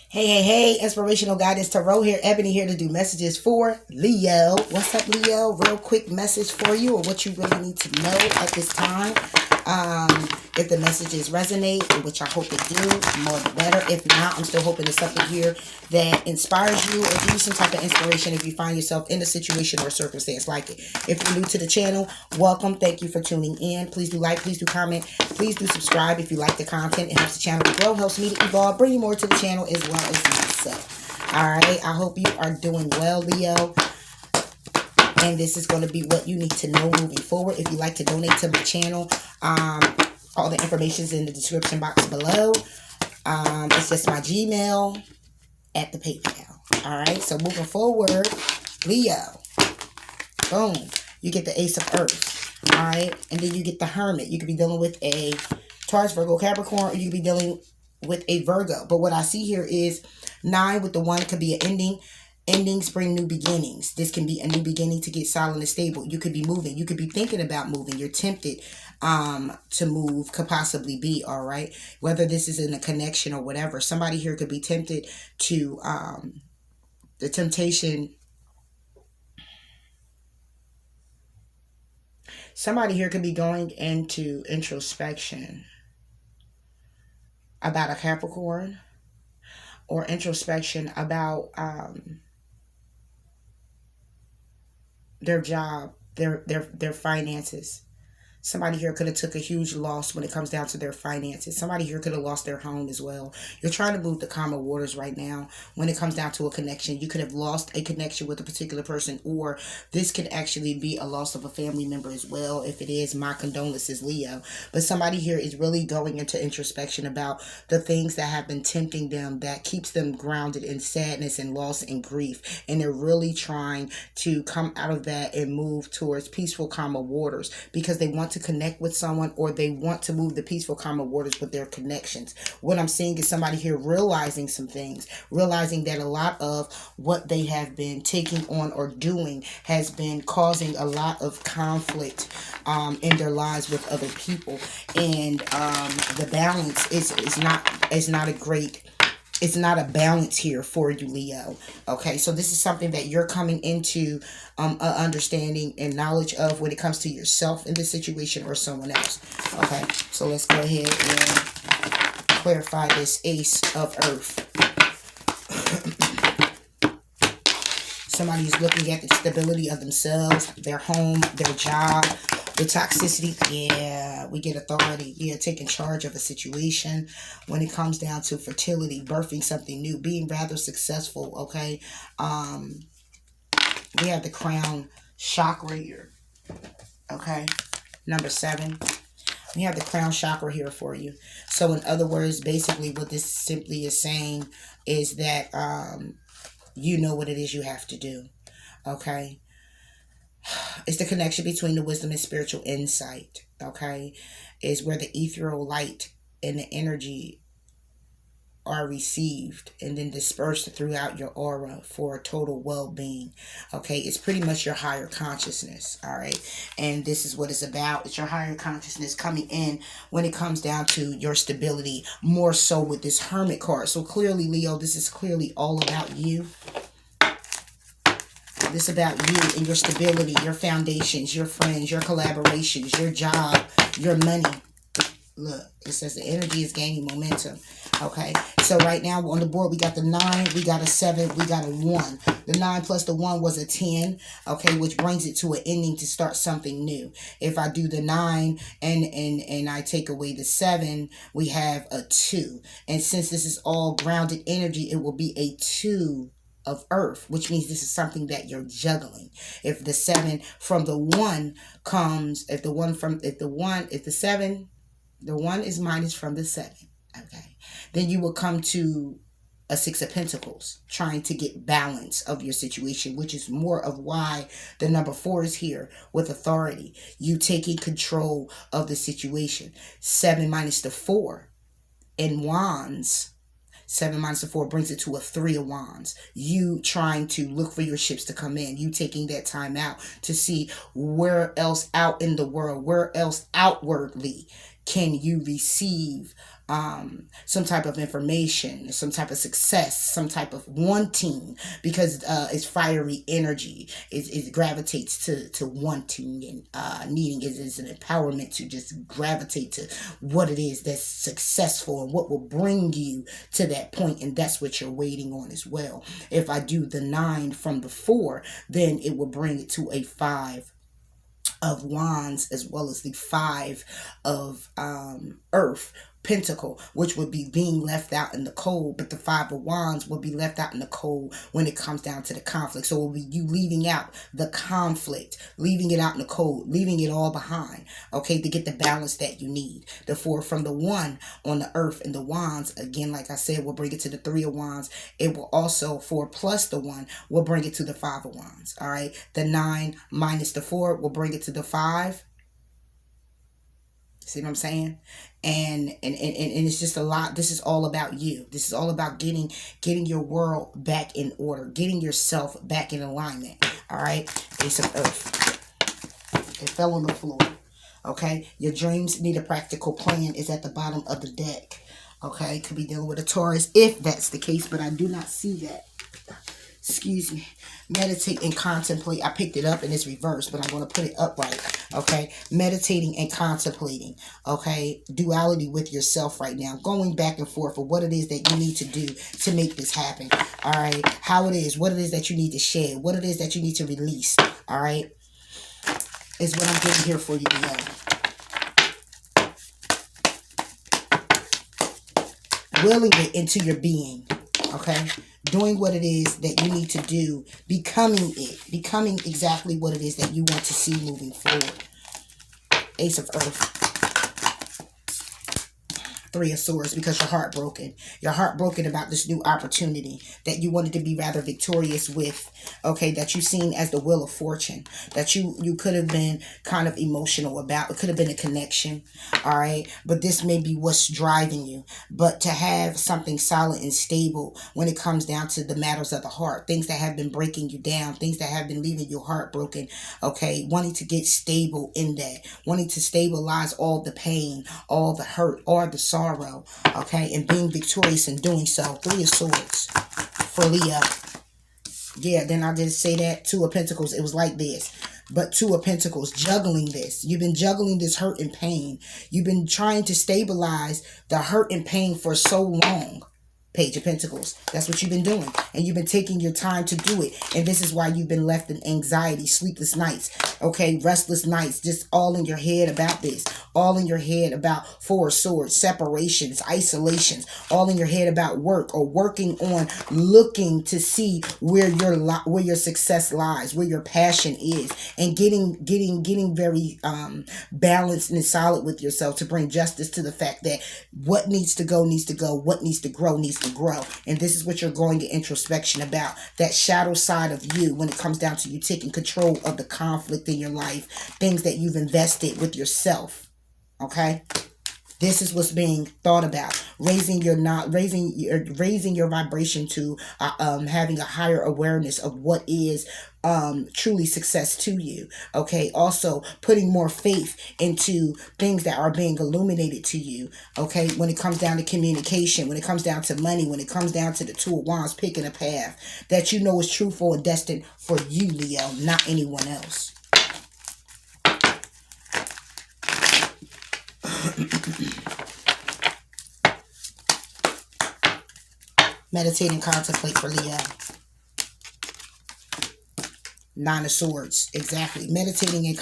Hey, inspirational guidance tarot here. Ebony here to do messages for Leo. What's up, Leo? Real quick message for you, or what you really need to know at this time. If the messages resonate, which I hope they do, more the better. If not, I'm still hoping there's something here that inspires you or gives you some type of inspiration if you find yourself in a situation or circumstance like it. If you're new to the channel, welcome. Thank you for tuning in. Please do like, please do comment, please do subscribe if you like the content. It helps the channel to grow, helps me to evolve, bring you more to the channel as well as myself. Alright, I hope you are doing well, Leo. And this is going to be what you need to know moving forward. If you'd like to donate to the channel, all the information is in the description box below. It's just my Gmail at the PayPal. Alright, so moving forward, Leo. Boom. You get the Ace of Earth. Alright, and then you get the Hermit. You could be dealing with a Taurus, Virgo, Capricorn, or you could be dealing with a Virgo. But what I see here is 9 with the 1 could be an ending, spring, new beginnings. This can be a new beginning to get solid and stable. You could be moving. You could be thinking about moving. You're tempted to move, could possibly be, all right? Whether this is in a connection or whatever. Somebody here could be tempted to, the temptation. Somebody here could be going into introspection about a Capricorn, or introspection about their job, their finances. Somebody here could have took a huge loss when it comes down to their finances. Somebody here could have lost their home as well. You're trying to move the calmer waters right now when it comes down to a connection. You could have lost a connection with a particular person, or this could actually be a loss of a family member as well. If it is, my condolences, Leo. But somebody here is really going into introspection about the things that have been tempting them, that keeps them grounded in sadness and loss and grief. And they're really trying to come out of that and move towards peaceful, calmer waters, because they want to connect with someone, or they want to move the peaceful, calmer waters with their connections. What I'm seeing is somebody here realizing some things, realizing that a lot of what they have been taking on or doing has been causing a lot of conflict in their lives with other people, and the balance is not a great. It's not a balance here for you, Leo. Okay, so this is something that you're coming into understanding and knowledge of when it comes to yourself in this situation or someone else. Okay, so let's go ahead and clarify this Ace of Earth. Somebody's looking at the stability of themselves, their home, their job, the toxicity. Yeah, we get authority. Yeah, taking charge of a situation when it comes down to fertility, birthing something new, being rather successful, okay? We have the crown chakra here, okay? Number 7. We have the crown chakra here for you. So in other words, basically what this simply is saying is that you know what it is you have to do, okay? It's the connection between the wisdom and spiritual insight, okay? Is where the ethereal light and the energy are received and then dispersed throughout your aura for total well-being, okay? It's pretty much your higher consciousness, all right? And this is what it's about. It's your higher consciousness coming in when it comes down to your stability, more so with this Hermit card. So clearly, Leo, this is clearly all about you. This is about you and your stability, your foundations, your friends, your collaborations, your job, your money. Look, it says the energy is gaining momentum. Okay, so right now on the board, we got the 9, we got a 7, we got a 1. The 9 plus the 1 was a 10, okay, which brings it to an ending to start something new. If I do the 9 and I take away the 7, we have a 2. And since this is all grounded energy, it will be a 2 of Earth, which means this is something that you're juggling. If the 7 from the 1 comes, if the 1 is minus from the 7, okay, then you will come to a 6 of Pentacles, trying to get balance of your situation, which is more of why the number 4 is here with authority. You taking control of the situation. 7 minus the 4 in Wands. 7 minus the 4 brings it to a 3 of Wands. You trying to look for your ships to come in. You taking that time out to see where else out in the world, where else outwardly can you receive some type of information, some type of success, some type of wanting, because it's fiery energy. It gravitates to wanting and needing. It is an empowerment to just gravitate to what it is that's successful and what will bring you to that point, and that's what you're waiting on as well. If I do the 9 from the 4, then it will bring it to a 5 of wands, as well as the 5 of earth pentacle, which would be being left out in the cold. But the 5 of wands will be left out in the cold when it comes down to the conflict. So it will be you leaving out the conflict, leaving it out in the cold, leaving it all behind, okay, to get the balance that you need. The 4 from the 1 on the earth and the wands, again, like I said, will bring it to the 3 of wands. It will also, 4 plus the 1 will bring it to the 5 of wands. All right, the 9 minus the 4 will bring it to the 5. See what I'm saying? And it's just a lot. This is all about you. This is all about getting your world back in order, getting yourself back in alignment. All right, Ace of Earth. It fell on the floor. Okay, your dreams need a practical plan is at the bottom of the deck. Okay, could be dealing with a Taurus if that's the case, but I do not see that. Excuse me. Meditate and contemplate. I picked it up and it's reversed, but I'm going to put it upright. Okay. Meditating and contemplating. Okay. Duality with yourself right now. Going back and forth for what it is that you need to do to make this happen. All right. How it is. What it is that you need to share. What it is that you need to release. All right. Is what I'm getting here for you, Leo. Willing it into your being. Okay. Doing what it is that you need to do, becoming exactly what it is that you want to see moving forward. Ace of Earth. 3 of Swords, because you're heartbroken. You're heartbroken about this new opportunity that you wanted to be rather victorious with. Okay, that you've seen as the Wheel of Fortune. That you could have been kind of emotional about. It could have been a connection. All right, but this may be what's driving you. But to have something solid and stable when it comes down to the matters of the heart, things that have been breaking you down, things that have been leaving you heartbroken. Okay, wanting to get stable in that, wanting to stabilize all the pain, all the hurt, or the sorrow, okay, and being victorious in doing so. 3 of Swords for Leo. Yeah, then I did say that. 2 of Pentacles, it was like this. But 2 of Pentacles, juggling this. You've been juggling this hurt and pain. You've been trying to stabilize the hurt and pain for so long. Page of Pentacles. That's what you've been doing. And you've been taking your time to do it. And this is why you've been left in anxiety, sleepless nights, okay, restless nights, just all in your head about this. All in your head about 4 of Swords, separations, isolations, all in your head about work or working on looking to see where your success lies, where your passion is, and getting very balanced and solid with yourself to bring justice to the fact that what needs to go, what needs to grow, needs to grow. And this is what you're going to introspection about. That shadow side of you when it comes down to you taking control of the conflict in your life, things that you've invested with yourself. Okay, this is what's being thought about. Raising your vibration to having a higher awareness of what is truly success to you. Okay, also putting more faith into things that are being illuminated to you. Okay, when it comes down to communication, when it comes down to money, when it comes down to the 2 of Wands, picking a path that you know is truthful and destined for you, Leo, not anyone else. Meditate and contemplate for Leo. 9 of Swords, exactly. Meditating and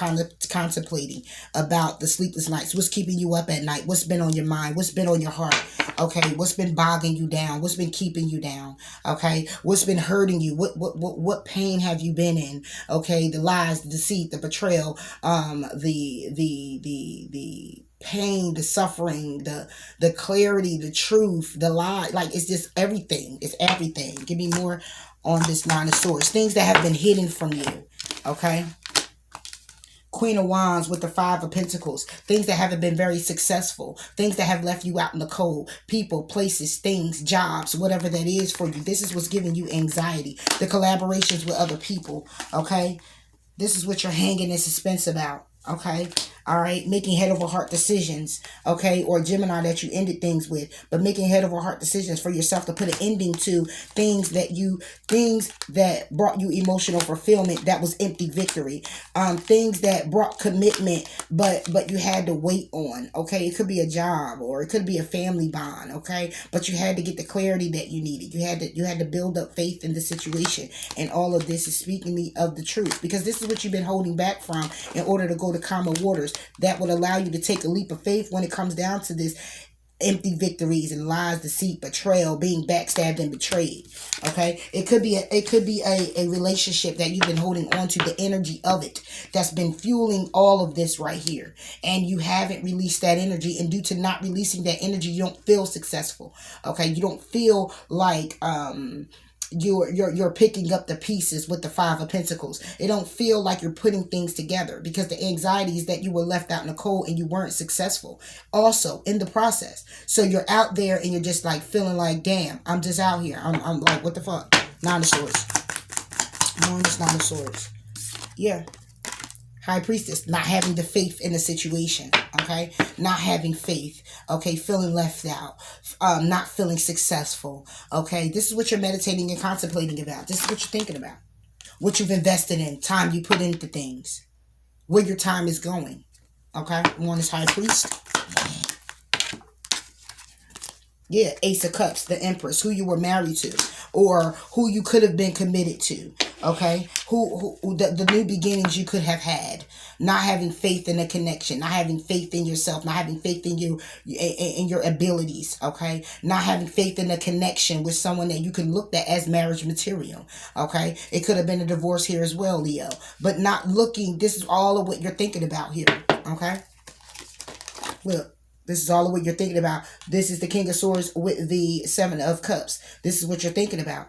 contemplating about the sleepless nights. What's keeping you up at night? What's been on your mind? What's been on your heart? Okay, what's been bogging you down? What's been keeping you down? Okay, what's been hurting you? What pain have you been in? Okay, the lies, the deceit, the betrayal, the pain, the suffering, the clarity, the truth, the lie. Like, it's just everything. It's everything. Give me more on this 9 of Swords. Things that have been hidden from you. Okay. Queen of Wands with the 5 of Pentacles. Things that haven't been very successful. Things that have left you out in the cold. People, places, things, jobs, whatever that is for you. This is what's giving you anxiety. The collaborations with other people. Okay. This is what you're hanging in suspense about. Okay. All right, making head over heart decisions, okay, or Gemini that you ended things with, but making head over heart decisions for yourself to put an ending to things that brought you emotional fulfillment that was empty victory, things that brought commitment, but you had to wait on, okay. It could be a job or it could be a family bond, okay, but you had to get the clarity that you needed. You had to build up faith in the situation, and all of this is speaking me of the truth, because this is what you've been holding back from in order to go to calmer waters that would allow you to take a leap of faith when it comes down to this empty victories and lies, deceit, betrayal, being backstabbed and betrayed. Okay, it could be a relationship that you've been holding on to, the energy of it that's been fueling all of this right here, and you haven't released that energy, and due to not releasing that energy, you don't feel successful. Okay, you don't feel like you're picking up the pieces with the Five of Pentacles. It don't feel like you're putting things together, because the anxiety is that you were left out in the cold and you weren't successful also in the process. So you're out there and you're just like feeling like, damn, I'm just out here. I'm like, what the fuck? Nine of Swords. Nine of Swords. Yeah. High Priestess, not having the faith in the situation, okay? Not having faith, okay? Feeling left out, not feeling successful, okay? This is what you're meditating and contemplating about. This is what you're thinking about. What you've invested in, time you put into things, where your time is going, okay? One is High Priest. Yeah, Ace of Cups, the Empress, who you were married to, or who you could have been committed to, okay? Who the new beginnings you could have had. Not having faith in a connection, not having faith in yourself, not having faith in your abilities, okay? Not having faith in a connection with someone that you can look at as marriage material, okay? It could have been a divorce here as well, Leo. But not looking, this is all of what you're thinking about here, okay? Look. This is all of what you're thinking about. This is the King of Swords with the Seven of Cups. This is what you're thinking about.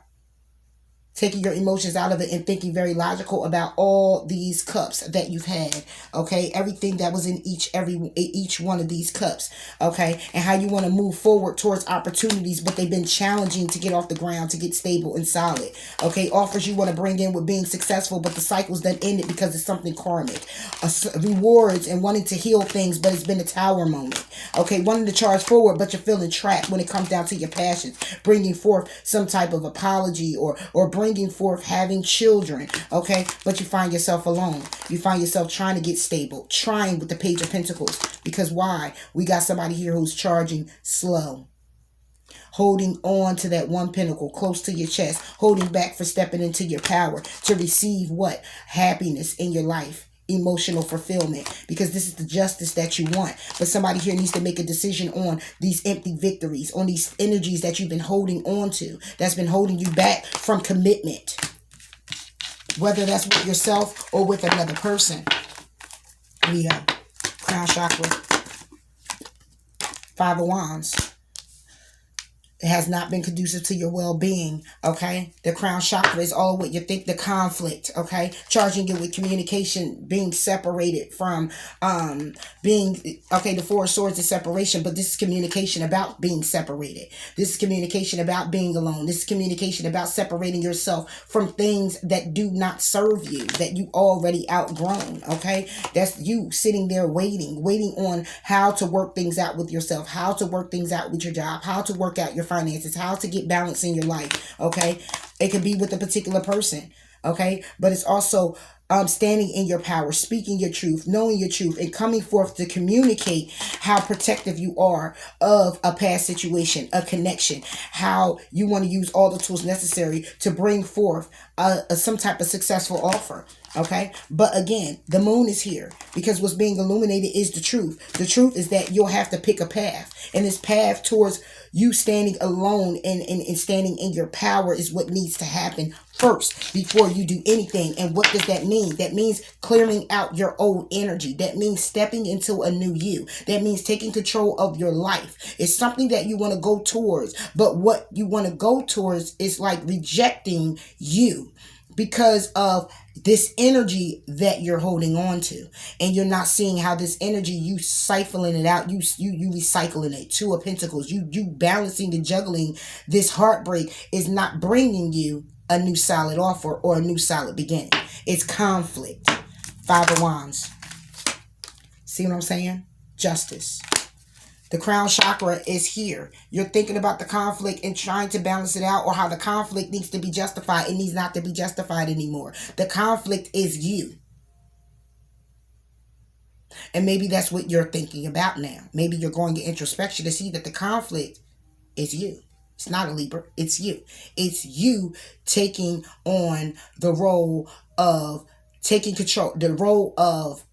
Taking your emotions out of it and thinking very logical about all these cups that you've had, okay? Everything that was in each one of these cups, okay? And how you want to move forward towards opportunities, but they've been challenging to get off the ground, to get stable and solid, okay? Offers you want to bring in with being successful, but the cycle's done ended because it's something karmic. Rewards and wanting to heal things, but it's been a tower moment, okay? Wanting to charge forward, but you're feeling trapped when it comes down to your passions. Bringing forth some type of apology or bringing forth having children, okay? But you find yourself alone. You find yourself trying to get stable, trying with the Page of Pentacles. Because why? We got somebody here who's charging slow. Holding on to that one pentacle close to your chest. Holding back for stepping into your power to receive what? Happiness in your life. Emotional fulfillment, because this is the justice that you want. But somebody here needs to make a decision on these empty victories, on these energies that you've been holding on to, that's been holding you back from commitment, whether that's with yourself or with another person. Leo, Crown Chakra, Five of Wands. It has not been conducive to your well-being, okay? The crown chakra is all what you think, the conflict, okay? Charging you with communication, being separated from, the Four of Swords is separation, but this is communication about being separated. This is communication about being alone. This is communication about separating yourself from things that do not serve you, that you already outgrown, okay? That's you sitting there waiting on how to work things out with yourself, how to work things out with your job, how to work out your finances, how to get balance in your life, okay? It could be with a particular person, okay? But it's also standing in your power, speaking your truth, knowing your truth, and coming forth to communicate how protective you are of a past situation, a connection, how you want to use all the tools necessary to bring forth some type of successful offer, okay? But again, the moon is here because what's being illuminated is the truth. The truth is that you'll have to pick a path, and this path towards you standing alone and standing in your power is what needs to happen first before you do anything. And what does that mean? That means clearing out your old energy. That means stepping into a new you. That means taking control of your life. It's something that you want to go towards, but what you want to go towards is like rejecting you because of this energy that you're holding on to, and you're not seeing how this energy, you siphoning it out, you recycling it. Two of Pentacles, you balancing and juggling this heartbreak is not bringing you a new solid offer or a new solid beginning. It's conflict. Five of Wands, See what I'm saying? Justice. The crown chakra is here. You're thinking about the conflict and trying to balance it out, or how the conflict needs to be justified. It needs not to be justified anymore. The conflict is you. And maybe that's what you're thinking about now. Maybe you're going to introspection to see that the conflict is you. It's not a Libra. It's you. It's you taking on the role of taking control, the role of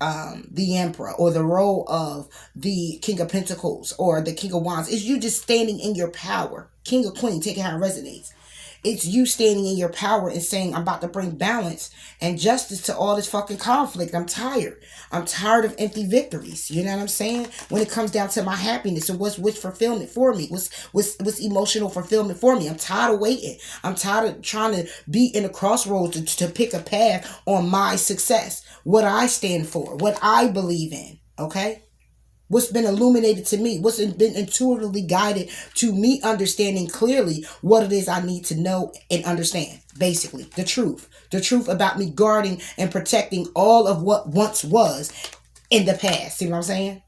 the Emperor, or the role of the King of Pentacles, or the King of Wands. It's you just standing in your power. King or Queen, take it how it resonates. It's you standing in your power and saying, I'm about to bring balance and justice to all this fucking conflict. I'm tired. I'm tired of empty victories. You know what I'm saying? When it comes down to my happiness and what's fulfillment for me, what's emotional fulfillment for me. I'm tired of waiting. I'm tired of trying to be in a crossroads to pick a path on my success. What I stand for, what I believe in. Okay? What's been illuminated to me, what's been intuitively guided to me, understanding clearly what it is I need to know and understand. Basically, the truth about me guarding and protecting all of what once was in the past. See what I'm saying?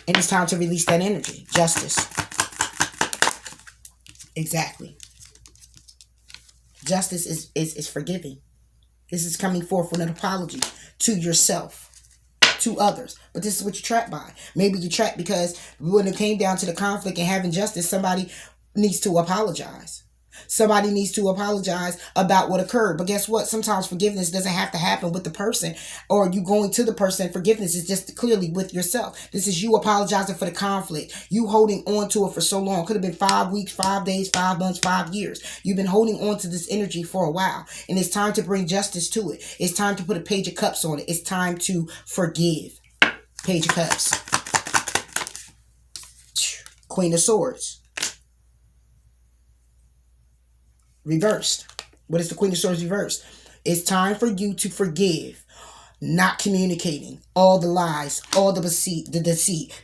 And it's time to release that energy. Justice. Exactly. Justice is forgiving. This is coming forth with an apology to yourself, to others. But this is what you're trapped by. Maybe you're trapped because when it came down to the conflict and having justice, somebody needs to apologize. Somebody needs to apologize about what occurred. But guess what? Sometimes forgiveness doesn't have to happen with the person, or you going to the person. Forgiveness is just clearly with yourself. This is you apologizing for the conflict. You holding on to it for so long. Could have been 5 weeks, 5 days, 5 months, 5 years. You've been holding on to this energy for a while. And it's time to bring justice to it. It's time to put a Page of Cups on it. It's time to forgive. Page of Cups. Queen of Swords. Reversed. What is the Queen of Swords reversed? It's time for you to forgive. Not communicating, all the lies, all the deceit,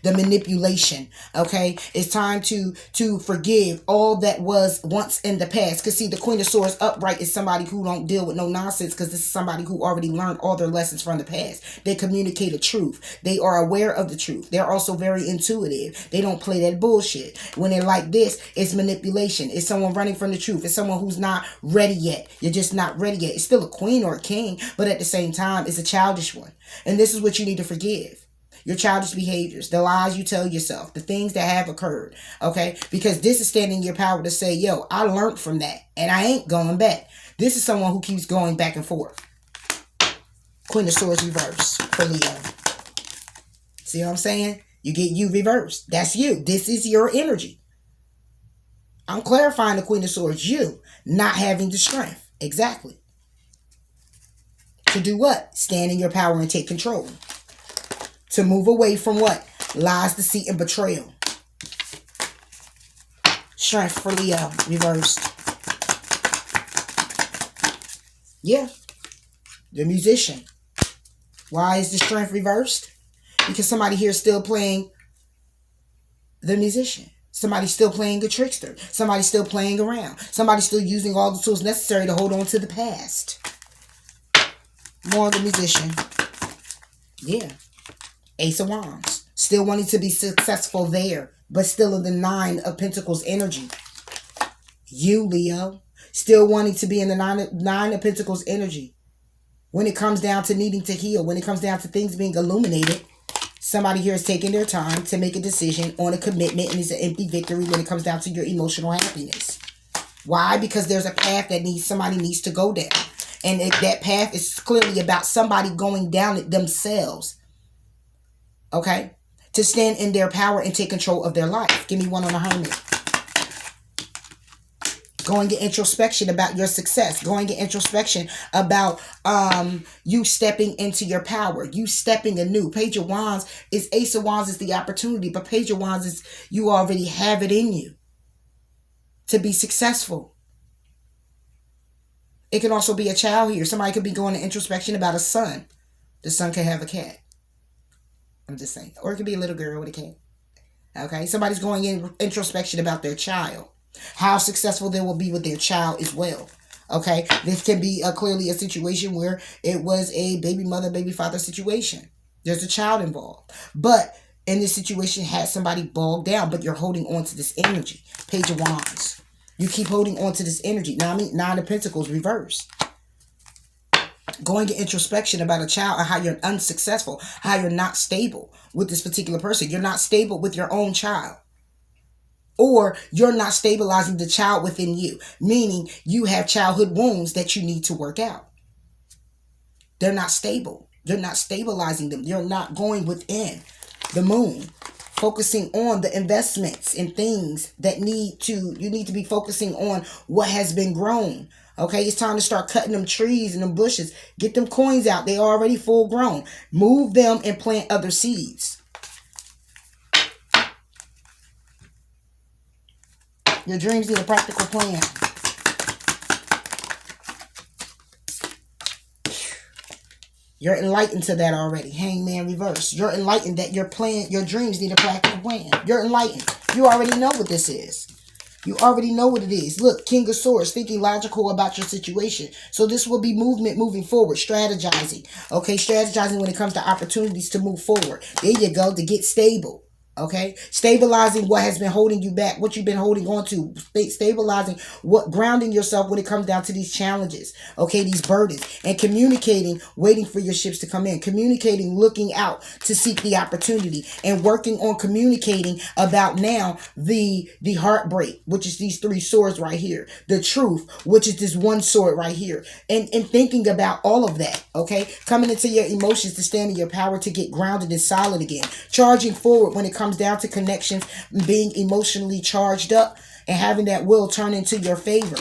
the manipulation. Okay, it's time to forgive all that was once in the past. Because see, the Queen of Swords upright is somebody who don't deal with no nonsense, because this is somebody who already learned all their lessons from the past. They communicate a truth. They are aware of the truth. They're also very intuitive. They don't play that bullshit. When they're like this, it's manipulation. It's someone running from the truth. It's someone who's not ready yet. You're just not ready yet. It's still a queen or a king, but at the same time, it's a childish one. And this is what you need to forgive. Your childish behaviors, the lies you tell yourself, the things that have occurred. Okay? Because this is standing in your power to say, yo, I learned from that and I ain't going back. This is someone who keeps going back and forth. Queen of Swords reverse for Leo. See what I'm saying? You get you reversed. That's you. This is your energy. I'm clarifying the Queen of Swords. You not having the strength. Exactly. To do what? Stand in your power and take control. To move away from what? Lies, deceit, and betrayal. Strength for Leo. Reversed. Yeah. The Musician. Why is the strength reversed? Because somebody here is still playing the musician. Somebody's still playing the trickster. Somebody's still playing around. Somebody's still using all the tools necessary to hold on to the past. More of the Musician. Yeah. Ace of Wands. Still wanting to be successful there, but still in the 9 of Pentacles energy. You, Leo. Still wanting to be in the 9 of Pentacles energy. When it comes down to needing to heal, when it comes down to things being illuminated, somebody here is taking their time to make a decision on a commitment, and it's an empty victory when it comes down to your emotional happiness. Why? Because there's a path that somebody needs to go down. And that path is clearly about somebody going down it themselves. Okay? To stand in their power and take control of their life. Give me one on the Hermit. Going to introspection about your success. Going to introspection about you stepping into your power. You stepping anew. Page of Wands is Ace of Wands is the opportunity. But Page of Wands is you already have it in you to be successful. It can also be a child here. Somebody could be going to introspection about a son. The son could have a cat. I'm just saying. Or it could be a little girl with a cat. Okay? Somebody's going in introspection about their child. How successful they will be with their child as well. Okay, this can be clearly a situation where it was a baby mother, baby father situation. There's a child involved. But in this situation, had somebody bogged down, but you're holding on to this energy. Page of Wands. You keep holding on to this energy. Now, I mean, Nine of Pentacles reverse. Going to introspection about a child and how you're unsuccessful, how you're not stable with this particular person. You're not stable with your own child. Or you're not stabilizing the child within you, meaning you have childhood wounds that you need to work out. They're not stable. You're not stabilizing them. You're not going within the moon, focusing on the investments and things that you need to be focusing on what has been grown. Okay, it's time to start cutting them trees and them bushes. Get them coins out. They're already full grown. Move them and plant other seeds. Your dreams need a practical plan. You're enlightened to that already. Hangman reverse. You're enlightened that your dreams need a practical plan. You're enlightened. You already know what this is. You already know what it is. Look, King of Swords, thinking logical about your situation. So this will be movement moving forward, strategizing. Okay, strategizing when it comes to opportunities to move forward. There you go, to get stable. Okay, stabilizing what has been holding you back, what you've been holding on to, stabilizing grounding yourself when it comes down to these challenges, okay, these burdens, and communicating, waiting for your ships to come in, communicating, looking out to seek the opportunity, and working on communicating about now the heartbreak, which is these three swords right here, the truth, which is this one sword right here, and thinking about all of that, okay, coming into your emotions to stand in your power to get grounded and solid again, charging forward when it comes down to connections, being emotionally charged up and having that will turn into your favor.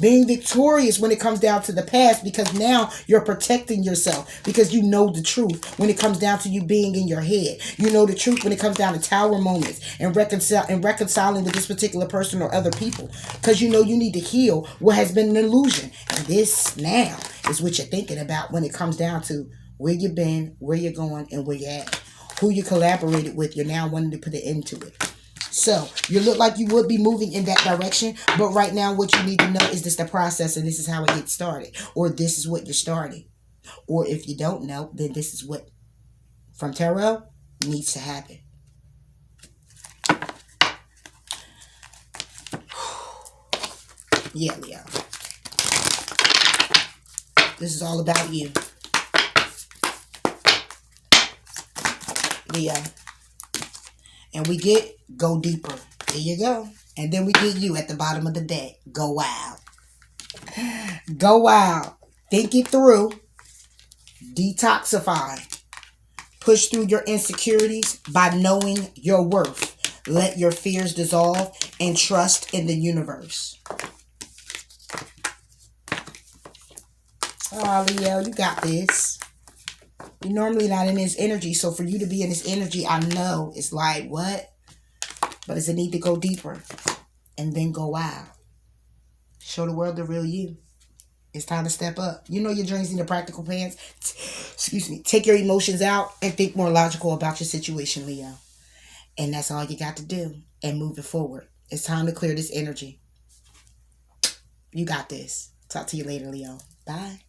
Being victorious when it comes down to the past, because now you're protecting yourself because you know the truth when it comes down to you being in your head. You know the truth when it comes down to tower moments and reconciling with this particular person or other people, because you know you need to heal what has been an illusion. And this now is what you're thinking about when it comes down to where you've been, where you're going, and where you're at. Who you collaborated with, you're now wanting to put an end to it. So you look like you would be moving in that direction, but right now what you need to know is this the process and this is how it gets started, or this is what you're starting. Or if you don't know, then this is what from tarot needs to happen. Yeah, Leo. This is all about you. Leo. And we get go deeper. There you go. And then we get you at the bottom of the deck. Go wild. Go wild. Think it through. Detoxify. Push through your insecurities by knowing your worth. Let your fears dissolve and trust in the universe. Oh, Leo, you got this. You're normally not in this energy, so for you to be in this energy, I know it's like, what? But it's a need to go deeper and then go wild. Show the world the real you. It's time to step up. You know your dreams need a practical plan. Excuse me. Take your emotions out and think more logical about your situation, Leo. And that's all you got to do. And move it forward. It's time to clear this energy. You got this. Talk to you later, Leo. Bye.